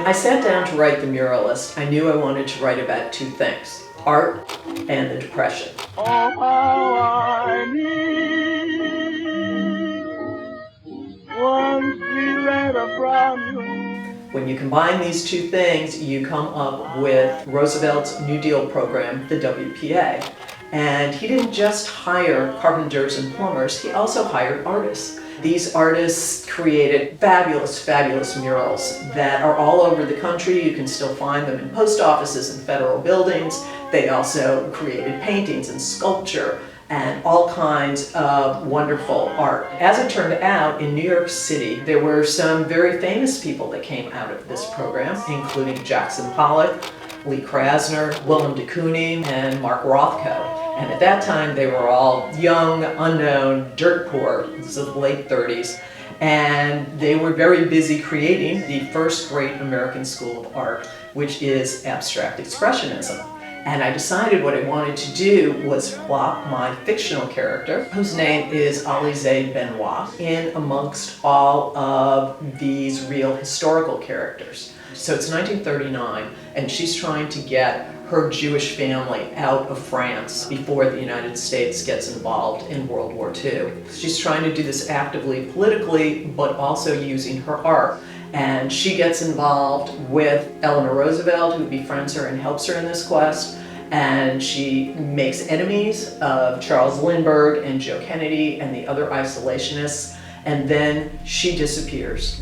I sat down to write The Muralist, I knew I wanted to write about two things: art and the Depression. Oh, how I need one sweet letter from you. When you combine these two things, you come up with Roosevelt's New Deal program, the WPA. And he didn't just hire carpenters and plumbers, he also hired artists. These artists created fabulous, fabulous murals that are all over the country. You can still find them in post offices and federal buildings. They also created paintings and sculpture and all kinds of wonderful art. As it turned out, in New York City, there were some very famous people that came out of this program, including Jackson Pollock, Lee Krasner, Willem de Kooning, and Mark Rothko. And at that time, they were all young, unknown, dirt poor. This is the late 30s. And they were very busy creating the first great American school of art, which is abstract expressionism. And I decided what I wanted to do was plop my fictional character, whose name is Alizée Benoit, in amongst all of these real historical characters. So it's 1939, and she's trying to get her Jewish family out of France before the United States gets involved in World War II. She's trying to do this actively politically, but also using her art. And she gets involved with Eleanor Roosevelt, who befriends her and helps her in this quest. And she makes enemies of Charles Lindbergh and Joe Kennedy and the other isolationists. And then she disappears.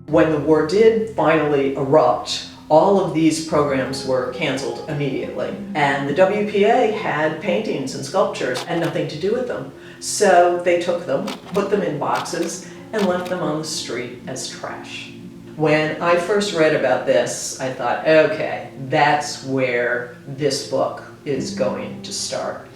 When the war did finally erupt, all of these programs were canceled immediately. And the WPA had paintings and sculptures and nothing to do with them. So they took them, put them in boxes, and left them on the street as trash. When I first read about this, I thought, okay, that's where this book is going to start.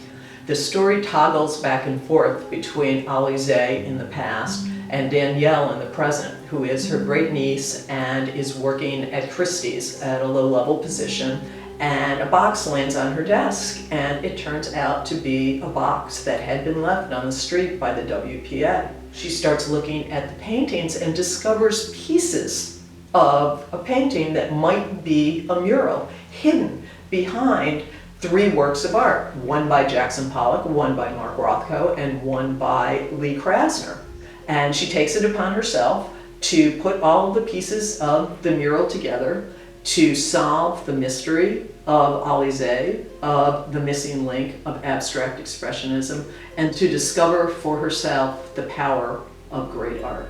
The story toggles back and forth between Alizée in the past and Danielle in the present, who is her great niece and is working at Christie's at a low-level position, and a box lands on her desk, and it turns out to be a box that had been left on the street by the WPA. She starts looking at the paintings and discovers pieces of a painting that might be a mural hidden behind three works of art, one by Jackson Pollock, one by Mark Rothko, and one by Lee Krasner. And she takes it upon herself to put all of the pieces of the mural together to solve the mystery of Alizée, of the missing link of abstract expressionism, and to discover for herself the power of great art.